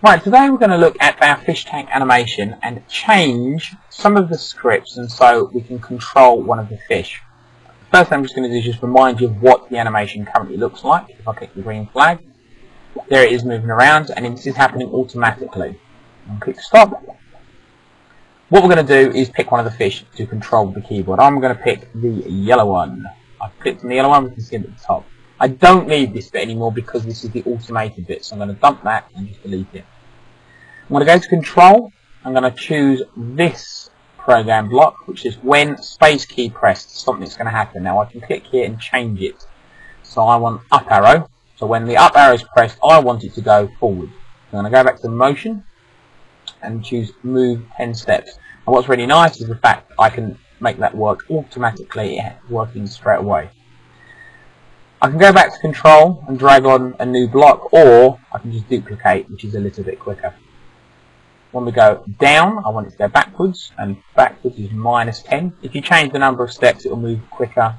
Right, today we're going to look at our fish tank animation and change some of the scripts and so we can control one of the fish. First thing I'm just going to do is just remind you of what the animation currently looks like. If I click the green flag, there it is moving around and this is happening automatically. And click stop. What we're going to do is pick one of the fish to control the keyboard. I'm going to pick the yellow one. I've clicked on the yellow one, we can see it at the top. I don't need this bit anymore because this is the automated bit, so I'm going to dump that and just delete it. I'm going to go to control. I'm going to choose this program block, which is when space key pressed, something's going to happen. Now I can click here and change it. So I want up arrow. So when the up arrow is pressed, I want it to go forward. I'm going to go back to the motion and choose move 10 steps. And what's really nice is the fact I can make that work automatically, working straight away. I can go back to control and drag on a new block, or I can just duplicate, which is a little bit quicker. When we go down, I want it to go backwards, and backwards is -10. If you change the number of steps, it will move quicker,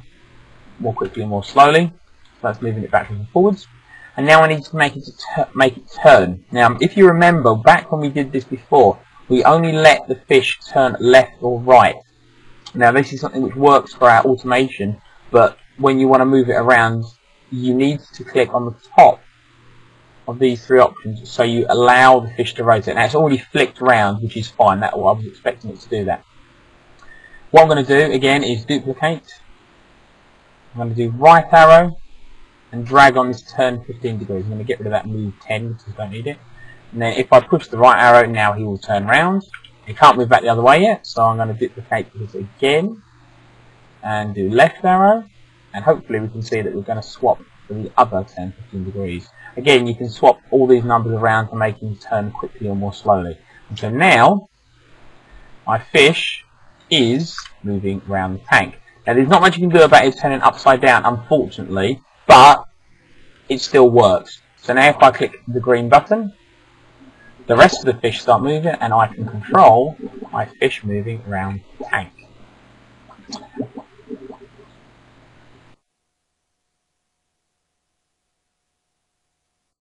more quickly and more slowly. So that's moving it backwards and forwards. And now I need to make it turn. Now, if you remember, back when we did this before, we only let the fish turn left or right. Now, this is something which works for our automation, but when you want to move it around, you need to click on the top of these three options so you allow the fish to rotate. Now it's already flicked around, which is fine. I was expecting it to do that. What I'm going to do again is duplicate. I'm going to do right arrow and drag on this turn 15 degrees. I'm going to get rid of that move 10 because I don't need it. And then if I push the right arrow, now he will turn round. He can't move back the other way yet, so I'm going to duplicate this again and do left arrow. And hopefully we can see that we're going to swap for the other 10, 15 degrees. Again, you can swap all these numbers around to make him turn quickly or more slowly. And so now, my fish is moving around the tank. Now there's not much you can do about it turning upside down, unfortunately, but it still works. So now if I click the green button, the rest of the fish start moving and I can control my fish moving around the tank.